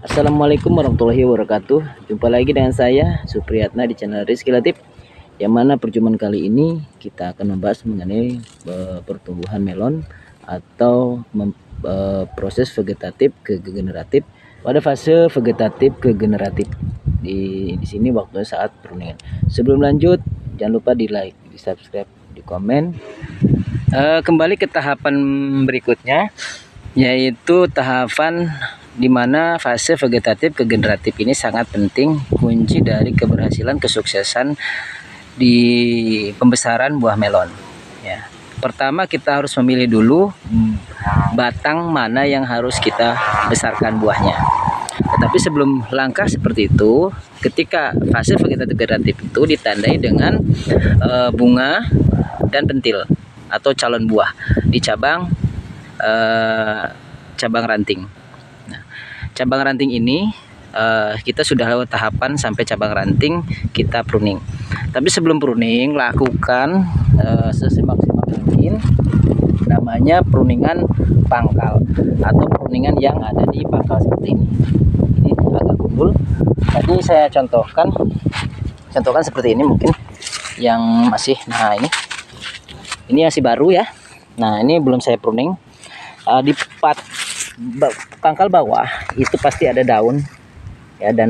Assalamualaikum warahmatullahi wabarakatuh. Jumpa lagi dengan saya Supriyatna di channel Rizky Latif. Yang mana perjumpaan kali ini kita akan membahas mengenai pertumbuhan melon atau proses vegetatif ke generatif pada fase vegetatif ke generatif. Di sini waktunya saat pruningan. Sebelum lanjut, jangan lupa di like, di subscribe, di komen. Kembali ke tahapan berikutnya, yaitu tahapan di mana fase vegetatif ke generatif ini sangat penting, kunci dari keberhasilan kesuksesan di pembesaran buah melon. Ya, pertama kita harus memilih dulu batang mana yang harus kita besarkan buahnya. Tetapi sebelum langkah seperti itu, ketika fase vegetatif generatif itu ditandai dengan bunga dan pentil atau calon buah di cabang ranting. Cabang ranting ini kita sudah lewat tahapan sampai cabang ranting kita pruning. Tapi sebelum pruning, lakukan semaksimal mungkin namanya pruningan pangkal atau pruningan yang ada di pangkal seperti ini. Ini agak gundul. Tadi saya contohkan seperti ini mungkin yang masih, nah ini masih baru ya. Nah ini belum saya pruning. Di pangkal bawah itu pasti ada daun ya, dan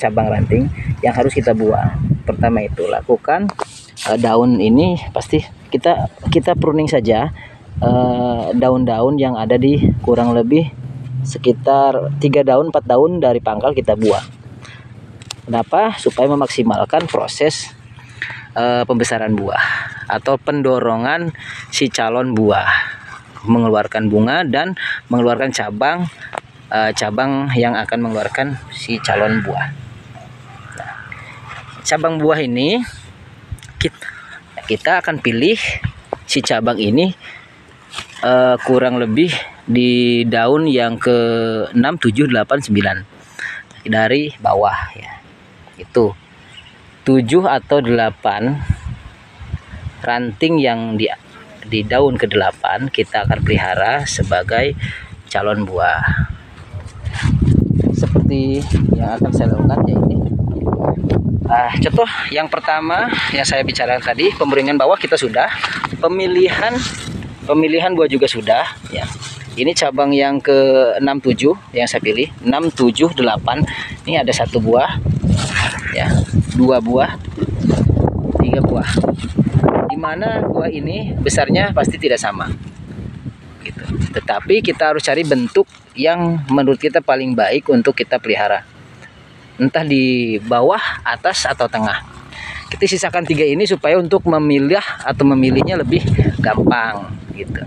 cabang ranting yang harus kita buang. Pertama itu lakukan daun ini pasti kita pruning saja daun-daun yang ada di kurang lebih sekitar 3 daun 4 daun dari pangkal kita buang. Kenapa? Supaya memaksimalkan proses pembesaran buah atau pendorongan si calon buah mengeluarkan bunga dan mengeluarkan cabang yang akan mengeluarkan si calon buah. Nah, cabang buah ini kita akan pilih si cabang ini kurang lebih di daun yang ke 6, 7, 8, 9 dari bawah ya. Itu 7 atau 8 ranting yang di daun ke-8 kita akan pelihara sebagai calon buah. Seperti yang akan saya lakukan ya ini. Contoh yang pertama yang saya bicarakan tadi, pemburingan bawah kita sudah, pemilihan buah juga sudah ya. Ini cabang yang ke-6, 7 yang saya pilih, 6, 7, 8. Ini ada 1 buah ya, 2 buah, 3 buah. Dimana buah ini besarnya pasti tidak sama gitu. Tetapi kita harus cari bentuk yang menurut kita paling baik untuk kita pelihara, entah di bawah, atas, atau tengah. Kita sisakan 3 ini supaya untuk memilih atau memilihnya lebih gampang gitu.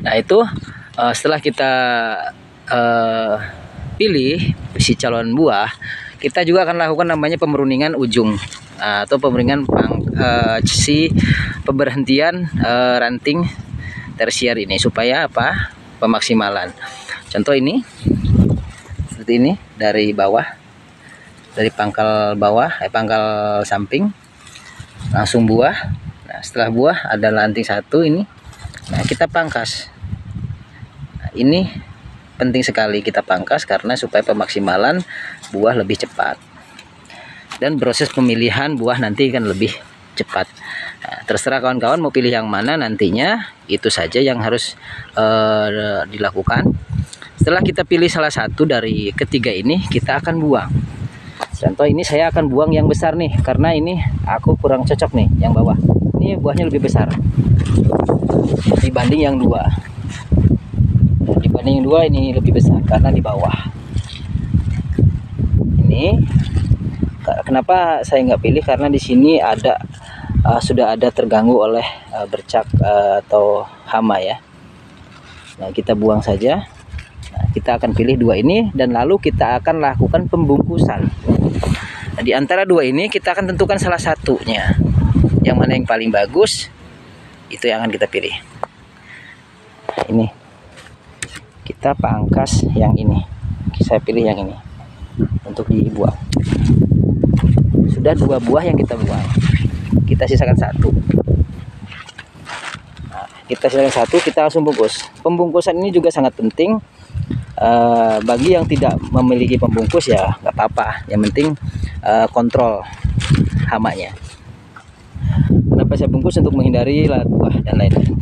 Nah itu setelah kita pilih si calon buah, kita juga akan lakukan namanya pemruningan ujung atau pemburingan si pemberhentian ranting tersier ini supaya apa? Pemaksimalan. Contoh ini seperti ini dari bawah, dari pangkal bawah, pangkal samping langsung buah. Nah, setelah buah ada ranting 1 ini. Nah, kita pangkas. Nah, ini penting sekali kita pangkas karena supaya pemaksimalan buah lebih cepat. Dan proses pemilihan buah nanti kan lebih cepat. Nah, terserah kawan-kawan mau pilih yang mana nantinya, itu saja yang harus dilakukan. Setelah kita pilih salah satu dari ketiga ini, kita akan buang. Contoh ini saya akan buang yang besar nih, karena ini aku kurang cocok nih yang bawah. Ini buahnya lebih besar dibanding yang 2. Dibanding yang 2 ini lebih besar karena di bawah. Ini kenapa saya nggak pilih, karena di sini ada sudah ada terganggu oleh bercak atau hama ya. Nah kita buang saja. Nah, kita akan pilih 2 ini dan lalu kita akan lakukan pembungkusan. Nah, di antara 2 ini kita akan tentukan salah satunya, yang mana yang paling bagus itu yang akan kita pilih. Nah, ini kita pangkas yang ini. Saya pilih yang ini untuk dibuang. Sudah 2 buah yang kita buang, kita sisakan 1. Nah, kita sisakan 1, kita langsung bungkus. Pembungkusan ini juga sangat penting Bagi yang tidak memiliki pembungkus ya nggak apa-apa, yang penting kontrol hamanya. Kenapa saya bungkus? Untuk menghindari lalat buah dan lain-lain.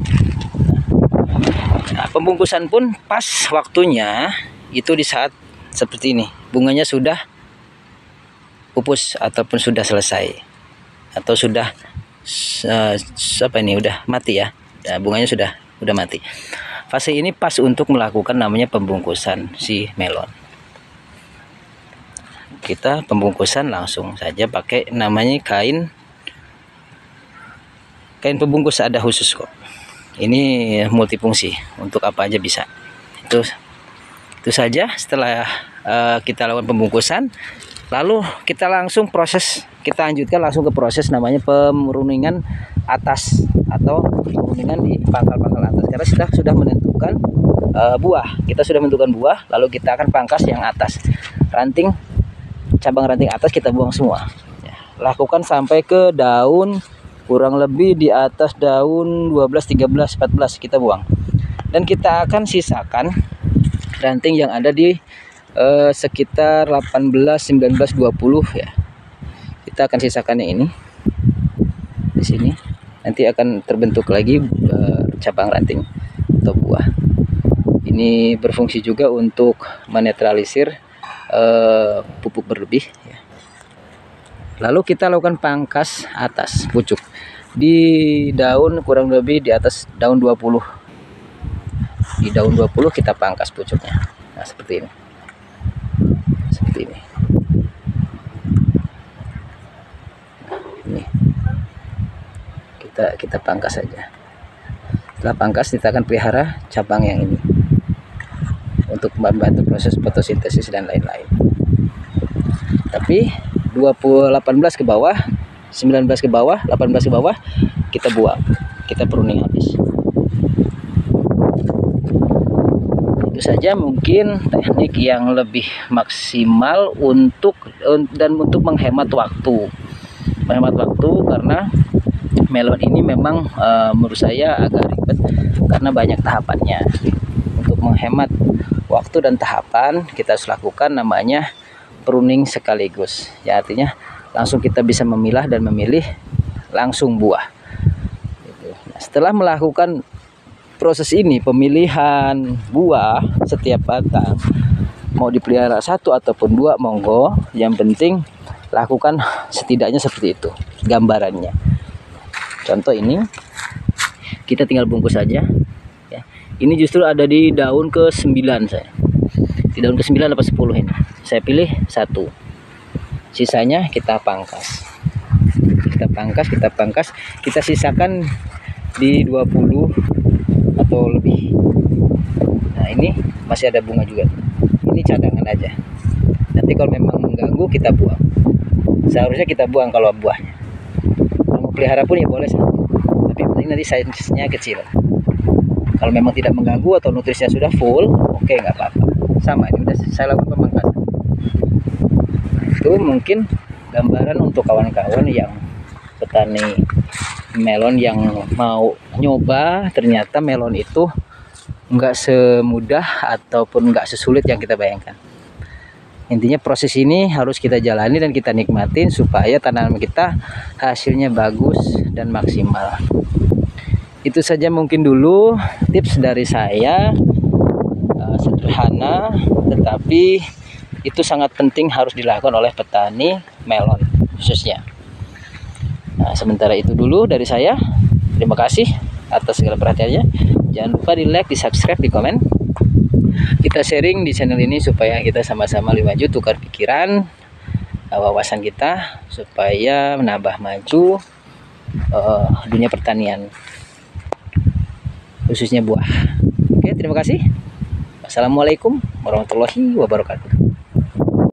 Nah, pembungkusan pun pas waktunya itu di saat seperti ini, bunganya sudah pupus ataupun sudah selesai atau sudah udah mati ya. Nah, bunganya sudah mati. Fase ini pas untuk melakukan namanya pembungkusan si melon. Kita pembungkusan langsung saja pakai namanya kain pembungkus, ada khusus kok. Ini multifungsi, untuk apa aja bisa. Itu saja. Setelah kita lakukan pembungkusan, lalu kita lanjutkan langsung ke proses namanya pemuruningan atas atau pemuruningan di pangkal-pangkal atas, karena kita sudah menentukan buah. Kita sudah menentukan buah, lalu kita akan pangkas yang atas. Cabang ranting atas kita buang semua. Lakukan sampai ke daun, kurang lebih di atas daun 12, 13, 14 kita buang. Dan kita akan sisakan ranting yang ada di sekitar 18, 19, 20 ya. Kita akan sisakannya ini di sini. Nanti akan terbentuk lagi cabang ranting atau buah. Ini berfungsi juga untuk menetralisir pupuk berlebih ya. Lalu kita lakukan pangkas atas pucuk di daun, kurang lebih di atas daun 20. Di daun 20 kita pangkas pucuknya. Nah, seperti ini. Seperti ini. Ini. Kita pangkas saja. Setelah pangkas, kita akan pelihara cabang yang ini untuk membantu proses fotosintesis dan lain-lain. Tapi 18 ke bawah, 19 ke bawah, 18 ke bawah kita buang, kita pruning habis. Itu saja mungkin teknik yang lebih maksimal untuk menghemat waktu. Karena melon ini memang menurut saya agak ribet karena banyak tahapannya. Untuk menghemat waktu dan tahapan, kita harus lakukan namanya pruning sekaligus ya, artinya langsung kita bisa memilah dan memilih langsung buah gitu. Nah, setelah melakukan proses ini, pemilihan buah setiap batang, mau dipelihara 1 ataupun 2 monggo, yang penting lakukan setidaknya seperti itu gambarannya. Contoh ini kita tinggal bungkus saja ya. Ini justru ada di daun ke-9 saya, di daun ke-9 atau 10 ini. Saya pilih 1. Sisanya kita pangkas. Kita sisakan di 20 atau lebih. Nah, ini masih ada bunga juga. Ini cadangan aja. Nanti kalau memang mengganggu kita buang. Seharusnya kita buang kalau buahnya. Kalau mau pelihara pun ya boleh 1. Tapi penting nanti size-nya kecil. Kalau memang tidak mengganggu atau nutrisinya sudah full, oke, nggak apa-apa. Sama, ini udah saya lakukan pemangkasan. Itu mungkin gambaran untuk kawan-kawan yang petani melon yang mau nyoba, ternyata melon itu nggak semudah ataupun nggak sesulit yang kita bayangkan. Intinya proses ini harus kita jalani dan kita nikmatin supaya tanaman kita hasilnya bagus dan maksimal. Itu saja mungkin dulu tips dari saya, sederhana tetapi itu sangat penting, harus dilakukan oleh petani melon khususnya. Nah, sementara itu dulu dari saya. Terima kasih atas segala perhatiannya. Jangan lupa di like, di subscribe, di komen. Kita sharing di channel ini supaya kita sama-sama lebih maju, tukar pikiran, wawasan kita, supaya menambah maju dunia pertanian, khususnya buah. Oke, terima kasih. Assalamualaikum warahmatullahi wabarakatuh.